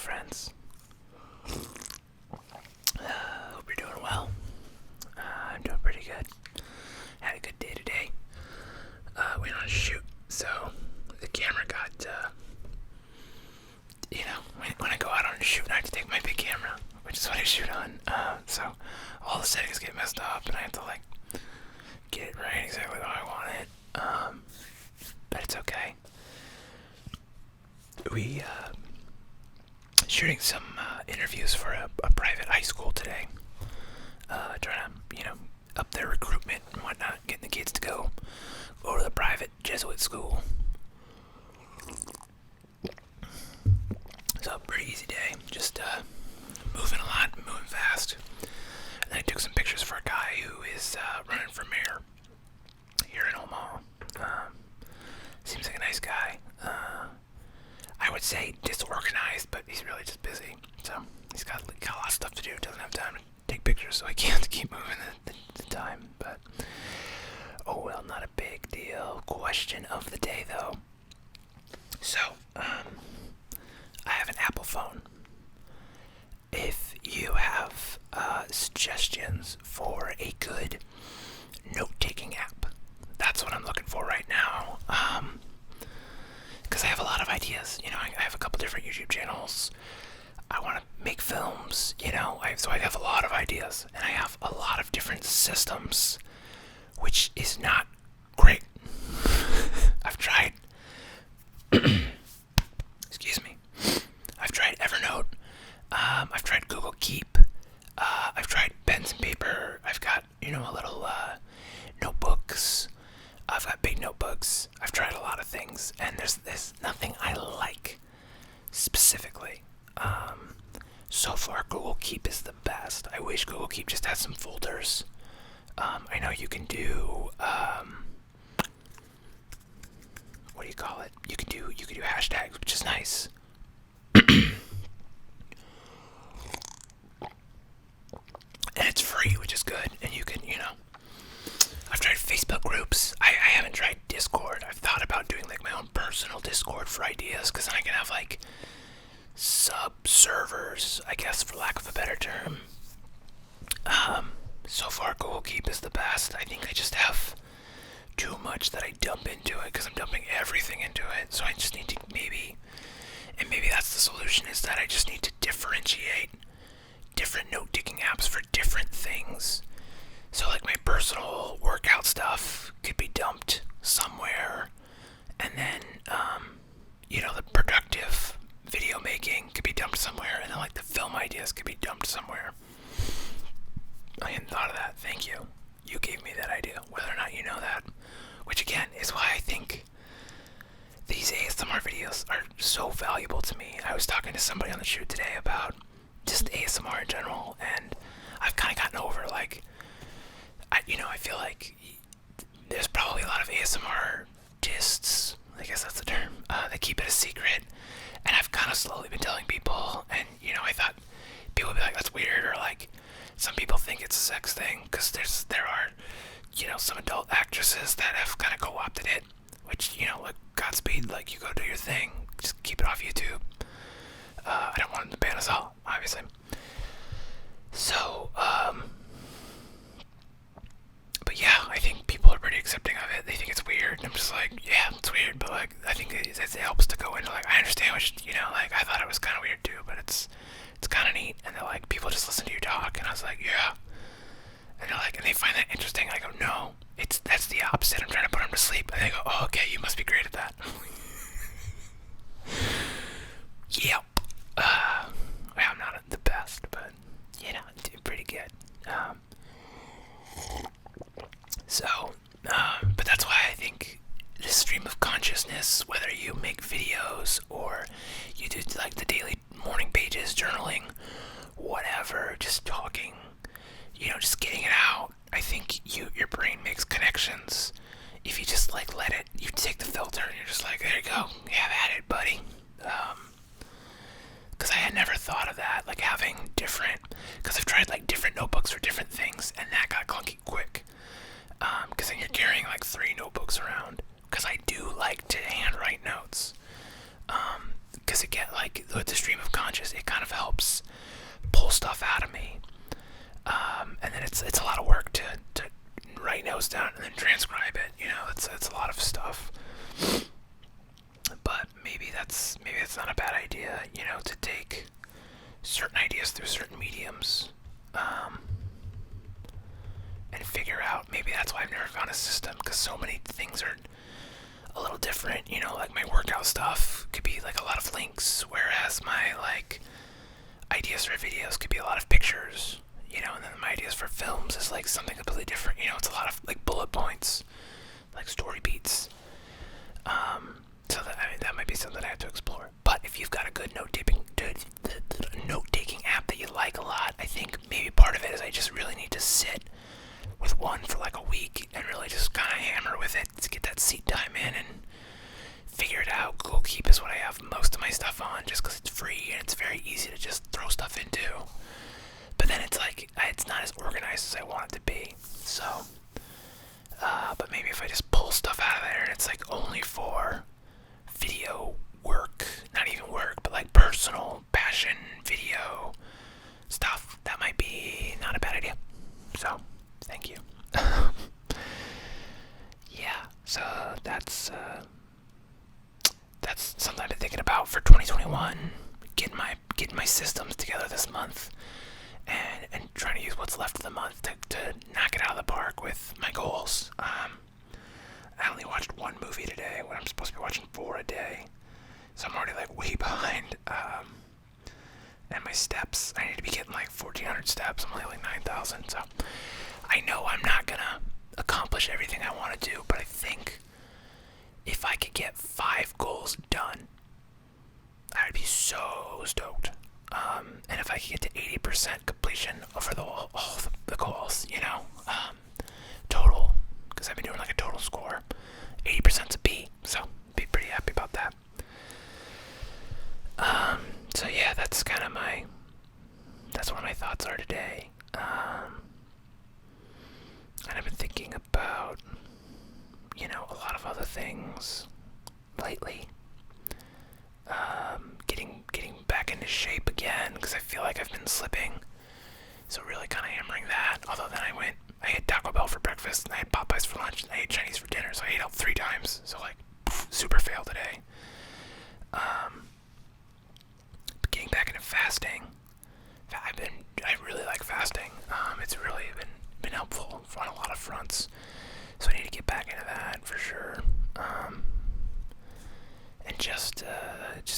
friends. Hope you're doing well. I'm doing pretty good. Had a good day today. Went on a shoot, so the camera got, when I go out on a shoot, I have to take my big camera, which is what I shoot on. So all the settings get messed up, and I have to get it right exactly how I want it. But it's okay. We shooting some interviews for a private high school today. Trying to, up their recruitment and whatnot, getting the kids to go to the private Jesuit school. So pretty easy day, just moving a lot, moving fast. And then I took some pictures for a guy who is running for mayor here in Omaha. Seems like a nice guy. I would say disorganized, but he's really just busy. So he's got a lot of stuff to do. Doesn't have time to take pictures, so he can't keep moving the time. But oh well, not a big deal. Question of the day, though. So I have an Apple phone. If you have suggestions for a good note-taking app, that's what I'm looking for right now. Because I have a lot of ideas. I have a couple different YouTube channels. I want to make films, so I have a lot of ideas, and I have a lot of different systems, which is not great. I've tried, excuse me, I've tried Evernote, I've tried Google Keep, I've tried pens and paper, I've got, a little, notebooks, I've got big notebooks, I've tried a lot of things, and there's nothing I like specifically. So far, Google Keep is the best. I wish Google Keep just had some folders. I know you can do, what do you call it? You can do hashtags, which is nice. And it's free, which is good. And you can, I've tried Facebook groups. I haven't tried Discord. I've thought about doing my own personal Discord for ideas, because then I can have sub-servers, I guess, for lack of a better term. So far, Google Keep is the best. I think I just have too much that I dump into it, because I'm dumping everything into it. So I just need to maybe that's the solution, is that I just need to differentiate different note-taking apps for different things. So my personal workout stuff could be dumped somewhere, and then, the productive video making could be dumped somewhere, and then the film ideas could be dumped somewhere. I hadn't thought of that. Thank you. You gave me that idea, whether or not you know that. Which again is why I think these ASMR videos are so valuable to me. I was talking to somebody on the shoot today about just ASMR in general, and I've kind of gotten over I feel like there's probably a lot of ASMR artists, I guess that's the term, that keep it a secret. And I've kind of slowly been telling people, and I thought people would be like, that's weird, or some people think it's a sex thing, because there are some adult actresses that have kind of co-opted it, which Godspeed, you go do your thing, just keep it off YouTube. I don't want them to ban us all, obviously. So but yeah, I think people are pretty accepting of it. They think it's weird. I'm just yeah, it's weird, but I think it helps to go into I understand what I thought it was kind of weird too, but it's kind of neat. And they're people just listen to you talk, and I was yeah. And they're and they find that interesting. I go, no, that's the opposite. I'm trying to put them to sleep, and they go, oh, okay, you must be great at that. Yep. Well, I'm not the best, but I'm doing pretty good. But that's why I think this stream of consciousness, whether you make videos or you do the daily morning pages, journaling, whatever, just talking, just getting it out, I think your brain makes connections. If you just let it, you take the filter and you're just there you go, have at it, buddy. Because I had never thought of that, having different, because I've tried different notebooks for different things, and that got clunky quick. Because then you're carrying 3 notebooks around, because I do like to handwrite notes. Because again, the stream of conscious. It kind of helps pull stuff out of me. And then it's a lot of work to write notes down and then transcribe it. It's a lot of stuff. But maybe that's not a bad idea. To take certain ideas through certain mediums, and figure out. Maybe that's why I've never found a system, because so many things are a little different. Like my workout stuff could be like a lot of links, whereas my like ideas for videos could be a lot of pictures. And then my ideas for films is like something completely different. It's a lot of like bullet points, like story beats. So that might be something I have to explore. But if you've got a good note-taking app that you like a lot, I think maybe part of it is I just really need to sit with one for like a week and really just kind of hammer with it to get that seat time in and figure it out. Google Keep is what I have most of my stuff on, just because it's free and it's very easy to just throw stuff into. But then it's like, it's not as organized as I want it to be. So, but maybe if I just pull stuff out of there and it's like only for video work, not even work, but like personal passion video stuff, that might be not a bad idea. So, thank you. Yeah, so that's something I've been thinking about for 2021. Getting my systems together this month, and trying to use what's left of the month to knock it out of the park with my goals. I only watched one movie today when I'm supposed to be watching 4 a day, so I'm already like way behind. And my steps, I need to be getting like 1,400 steps. I'm only like 9,000, so I know I'm not gonna accomplish everything I want to do, but I think if I could get 5 goals done, I'd be so stoked. And if I could get to 80% completion over all the goals, total, because I've been doing like a total score, 80%'s a B, so be pretty happy about that. So yeah, that's what my thoughts are today. And I've been thinking about, a lot of other things lately. Getting back into shape again, because I feel like I've been slipping. So really kind of hammering that. Although then I had Taco Bell for breakfast, and I had Popeyes for lunch, and I ate Chinese for dinner. So I ate out 3 times. So like, super fail today. But getting back into fasting. I really like fasting. It's really been helpful on a lot of fronts. So I need to get back into that for sure. And just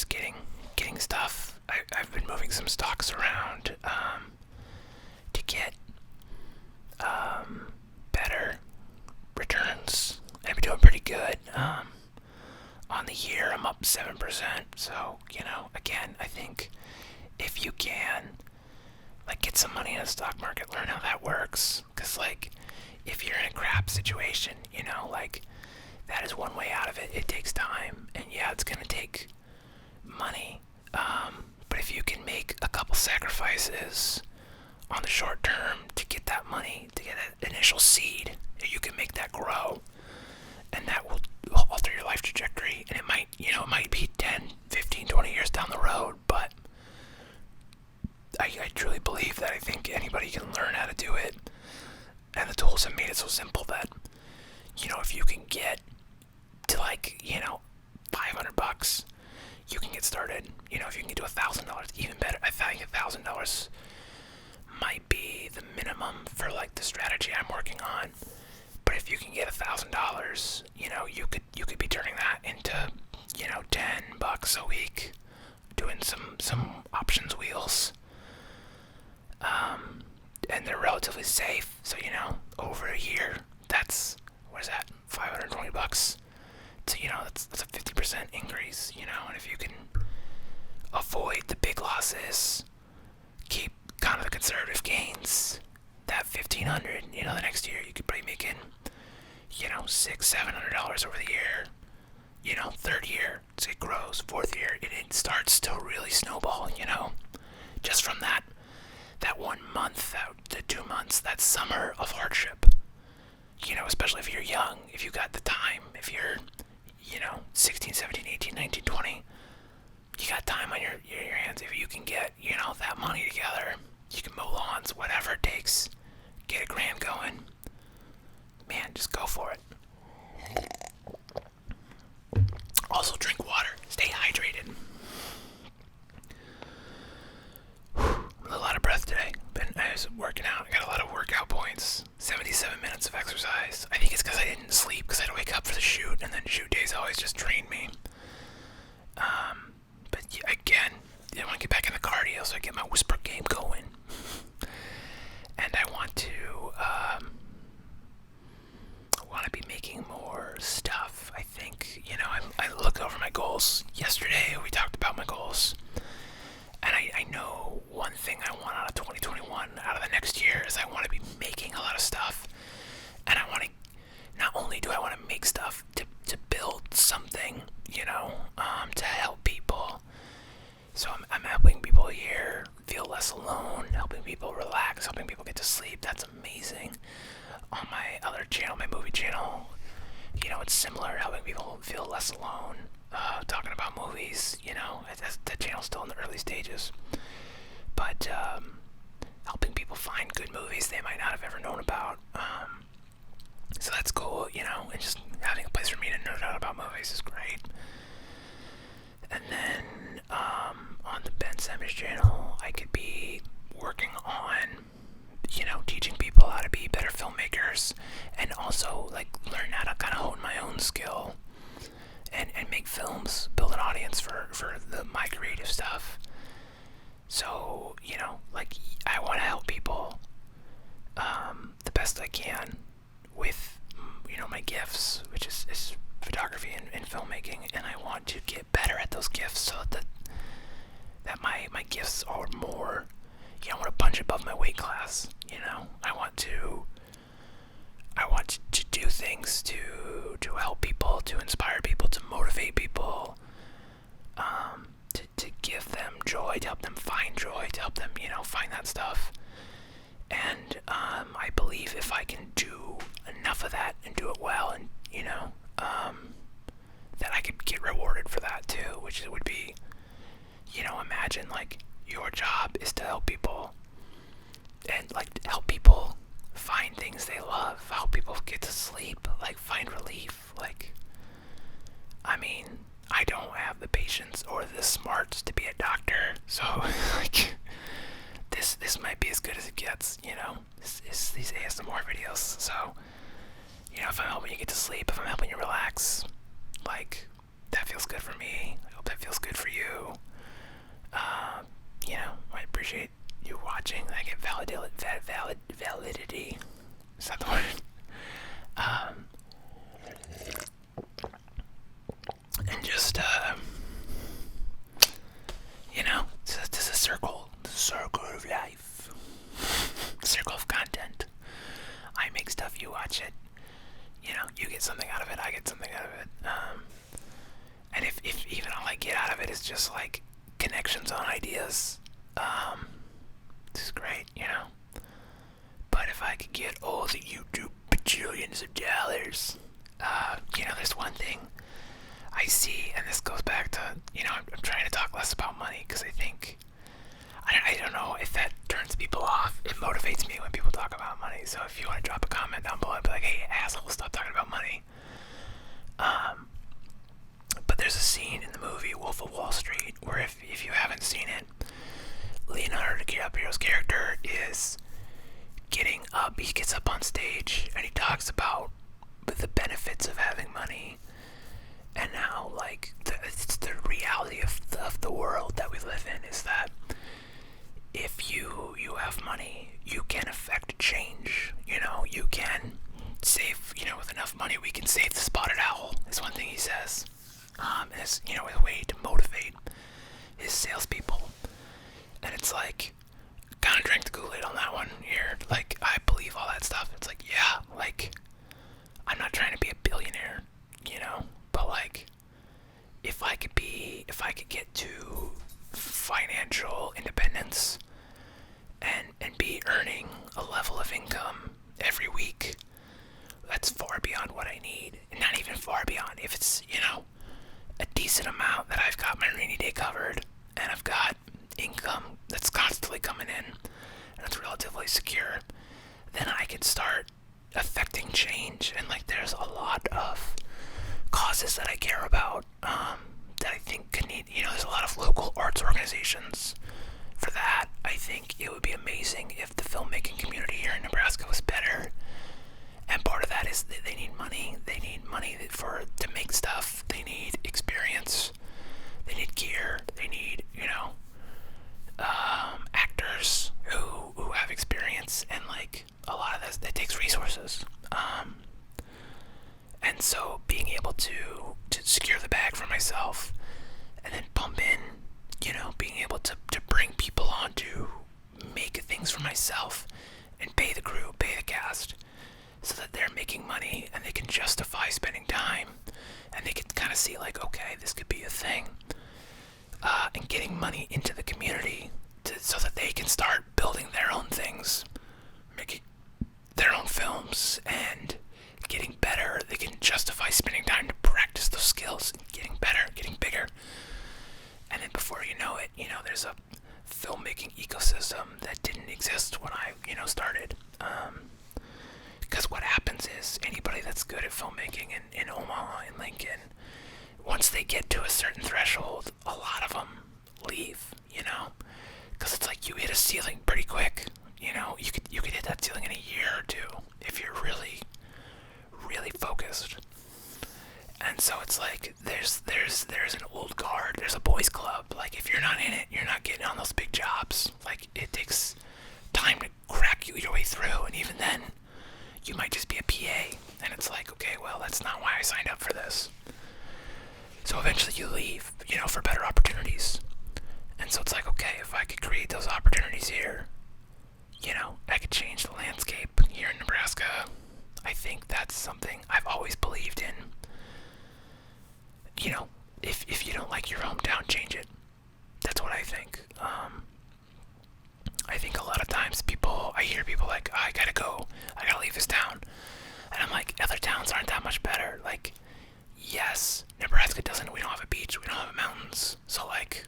getting stuff. I've been moving some stocks around to get better returns. I've been doing pretty good. On the year, I'm up 7%. So, again, I think if you can, like, get some money in the stock market, learn how that works. Because, like, if you're in a crap situation, like, that is one way out of it. It takes time, and yeah, it's gonna take money. But if you can make a couple sacrifices on the short term to get that money, to get that initial seed, you can make that grow, and that will alter your life trajectory. And it might be 10, 15, 20 years down the road, but I truly believe that I think anybody can learn how to do it, and the tools have made it so simple that, if you can get to like, $500, you can get started. If you can get to $1,000, even better. I think $1,000 might be the minimum for like the strategy I'm working on. But if you can get $1,000, you could be turning that into, $10 a week, doing some options wheels. And they're relatively safe. So, over a year, that's, what is that, $520? So, that's a 50% increase, and if you can avoid the big losses, keep kind of the conservative gains, that $1,500, the next year you could be making, $600-$700 over the year. Third year, so it grows. Fourth year, it starts to really snowball, just from that 1 month, the 2 months, that summer of hardship. Especially if you're young, if you got the time, if you're, 16, 17, 18, 19, 20, you got time on your hands. If you can get, that money together, you can mow lawns, whatever it takes. Get a grand going. Man, just go for it. Also, drink water. Stay hydrated. I'm a little out of breath today. I was working out. I got a lot of workout points. 77 minutes of exercise. I think it's because I didn't sleep, because I had to wake up for the shoot, and then shoot days always just drained me. But again, I want to get back in the cardio so I get my whisper game going. And I want to be making more stuff. I think, I looked over my goals yesterday. We talked about my goals. And I know one thing I want out of 2021, out of the next year, is I want to be making a lot of stuff. And I want to, not only do I want to make stuff to build something, to help people. So I'm helping people here feel less alone, helping people relax, helping people get to sleep. That's amazing. On my other channel, my movie channel, it's similar, helping people feel less alone, talking about movies, that channel's still in the early stages. But helping people find good movies they might not have ever known about. So that's cool, and just having a place for me to nerd out about movies is great. And then on the Ben Simmons channel, I could be working on, teaching people how to be better filmmakers, and also learn how to kind of hone my own skill and make films, build an audience for my creative stuff. So, I want to help people the best I can with, my gifts, which is photography and filmmaking, and I want to get better at those gifts so that my gifts are more, I want to punch above my weight class, I want to do things to help people, to inspire people, to motivate people, to give them joy, to help them find joy, to help them, find that stuff. And I believe if I can do enough of that and do it well, and that I could get rewarded for that too, which would be, imagine your job is to help people, and help people find things they love, help people get to sleep, find relief. I don't have the patience or the smarts to be a doctor, so this might be as good as it gets, It's these ASMR videos. So, if I'm helping you get to sleep, if I'm helping you relax, that feels good for me. I hope that feels good for you. I appreciate you watching. I get validity. Is that the word? And just, this is a circle. The circle of life. Circle of content. I make stuff, you watch it. You get something out of it, I get something out of it. And if even all I get out of it is just connections on ideas, this is great, But if I could get all the YouTube bajillions of dollars, there's one thing I see, and this goes back to, I'm trying to talk less about money, because I think, I don't know if that turns people off. It motivates me when people talk about money. So if you want to drop a comment down below and be like, hey, asshole, stop talking about money. But there's a scene in the movie Wolf of Wall Street where if you haven't seen it, Leonardo DiCaprio's character is getting up. He gets up on stage and he talks about the benefits of having money, and how it's the reality of the world that we live in, is that if you have money, you can affect change. You can save, with enough money we can save the spotted owl, is one thing he says. As a way to motivate his salespeople. And it's kind of drank the Kool-Aid on that one here. I believe all that stuff. It's yeah, I'm not trying to be a billionaire, but if I could get to financial independence and be earning a level of income every week, that's far beyond what I need. And not even far beyond. If it's, a decent amount that I've got my rainy day covered, secure, then I can start affecting change. And like, there's a lot of causes that I care about, that I think could need, there's a lot of local arts organizations for that. I think it would be amazing if the filmmaking community here in Nebraska was better. And part of that is that they need money. They need money to make stuff. They need experience. They need gear. They need, actors who have experience, and like a lot of that takes resources. And so being able to secure the bag for myself and then pump in, being able to bring people on to make things for myself and pay the crew, pay the cast, so that they're making money and they can justify spending time, and they can kind of see like, okay, this could be a thing, and getting money into the community so that they can start building their own things, making their own films, and getting better. They can justify spending time to practice those skills, getting better, getting bigger. And then before you know it, there's a filmmaking ecosystem that didn't exist when I, started. Because what happens is anybody that's good at filmmaking in Omaha and Lincoln, once they get to a certain threshold, a lot of them leave, because it's like you hit a ceiling pretty quick. You could hit that ceiling in a year or two if you're really, really focused. And so it's like there's an old guard, there's a boys club. Like, if you're not in it, you're not getting on those big jobs. Like, it takes time to crack your way through, and even then, you might just be a PA, and it's like, okay, well, that's not why I signed up for this. So eventually you leave, for better opportunities. And so it's like, okay, if I could create those opportunities here, I could change the landscape here in Nebraska. I think that's something I've always believed in. If you don't like your hometown, change it. That's what I think. I think a lot of times I hear people like, oh, I gotta leave this town. And I'm like, other towns aren't that much better. Like, yes, Nebraska we don't have a beach, we don't have mountains. So like,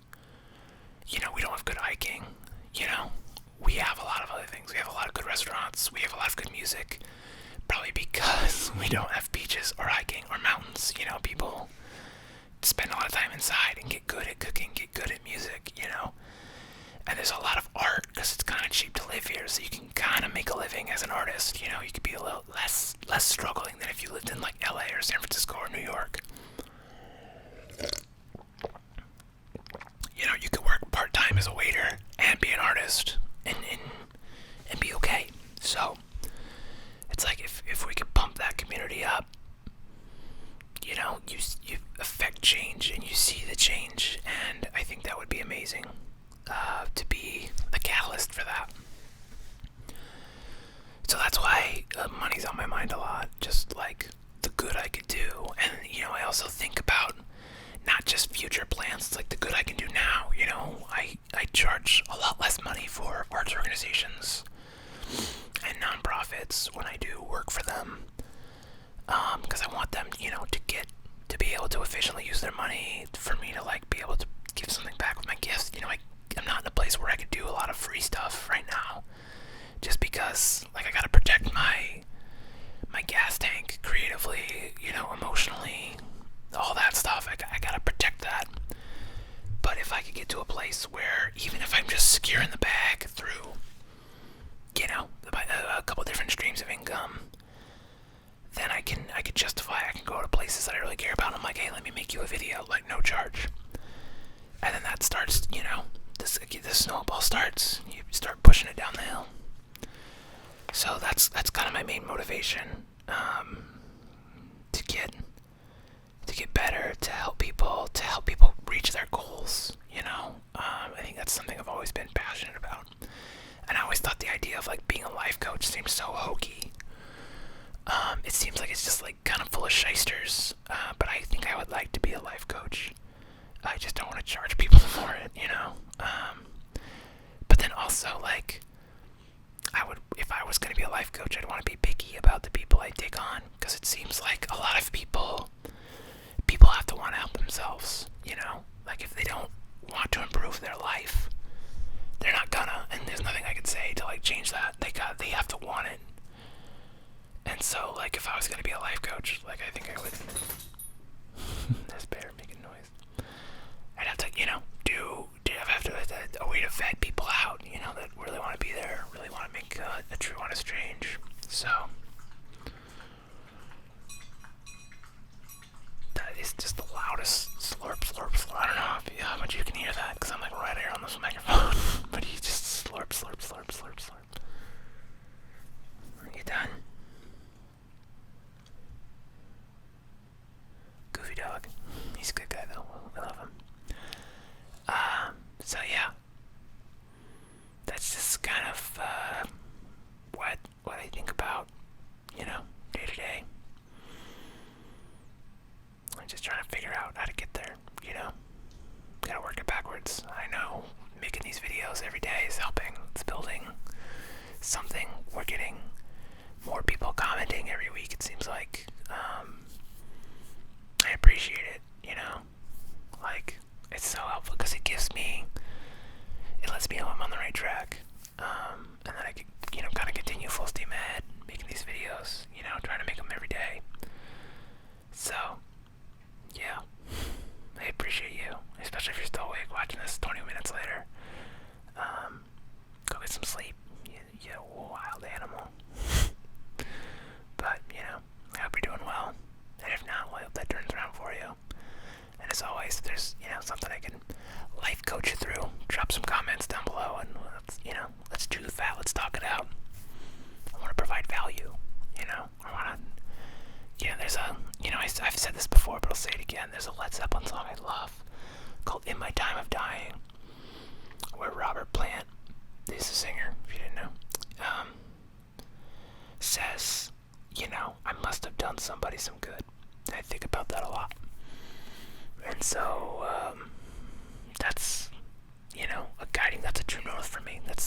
we don't have good hiking, we have a lot of other things. We have a lot of good restaurants, we have a lot of good music. Probably because we don't have beaches or hiking or mountains, people spend a lot of time inside and get good at cooking, get good at music, And there's a lot of art because it's kind of cheap to live here, so you can kind of make a living as an artist. You could be a little less struggling than if you lived in like LA or San Francisco or New York. You could work part-time as a waiter and be an artist and be okay. So it's like if we could pump that community up, you affect change and you see the change, and I think that would be amazing, to be the catalyst for that. So that's why money's on my mind a lot, just like the good I could do. And I also think about not just future plans, it's like the good I can do now. I charge a lot less money for arts organizations and nonprofits when I do work for them, because I want them, to be able to efficiently use their money, for me to like be able to give something back with my gifts. I'm not in a place where I could do a lot of free stuff right now, just because like I gotta protect my gas tank creatively, emotionally, all that stuff. I gotta protect that. But if I could get to a place where even if I'm just securing the bag through, a couple different streams of income, then I could justify. I can go to places that I really care about. I'm like, hey, let me make you a video, like no charge. And then that starts, this snowball starts. You start pushing it down the hill. So that's kind of my main motivation, to get better, to help people reach their goals. I think that's something I've always been passionate about. And I always thought the idea of like being a life coach seemed so hokey. It seems like it's just like kind of full of shysters, but I think I would like to be a life coach. I just don't want to charge people for it, but then also like, if I was going to be a life coach, I'd want to be picky about the people I take on, because it seems like a lot of people have to want to help themselves, like if they don't want to improve their life, they're not gonna, and there's nothing I could say to like change that. so, like, if I was gonna be a life coach, like, I think I would. This bear making noise. I'd have to, I'd have to a way to vet people out, that really want to be there, really want to make a true honest change. So that is just the loudest slurp, slurp, slurp. I don't know how much you can hear that, because I'm like right here on this microphone. But he just slurp, slurp, slurp, slurp, slurp. Are you done? Goofy dog. He's a good guy though. I love him. So yeah, that's just kind of what I think about, day to day. I'm just trying to figure out how to get there. Gotta work it backwards. I know making these videos every day is helping. It's building something. We're getting more people commenting every week. It seems like. I appreciate it. Like, it's so helpful because it lets me know I'm on the right track, and then I can, kind of continue full steam ahead, making these videos, trying to make them every day. So, yeah, I appreciate you, especially if you're still awake watching this 20 minutes later. Go get some sleep, you wild animal. But, I hope you're doing well, and if not, well, I hope that turns around for you. And as always, if there's, something I can life coach you through, drop some comments down below, and let's do the fat, let's talk it out. I want to provide value, I want to, there's a, I've said this before, but I'll say it again, there's a Led Zeppelin song I love, called In My Time of Dying, where Robert Plant, he's a singer, if you didn't know, says, I must have done somebody some good. I think about that a lot. And so, that's, that's a true north for me. That's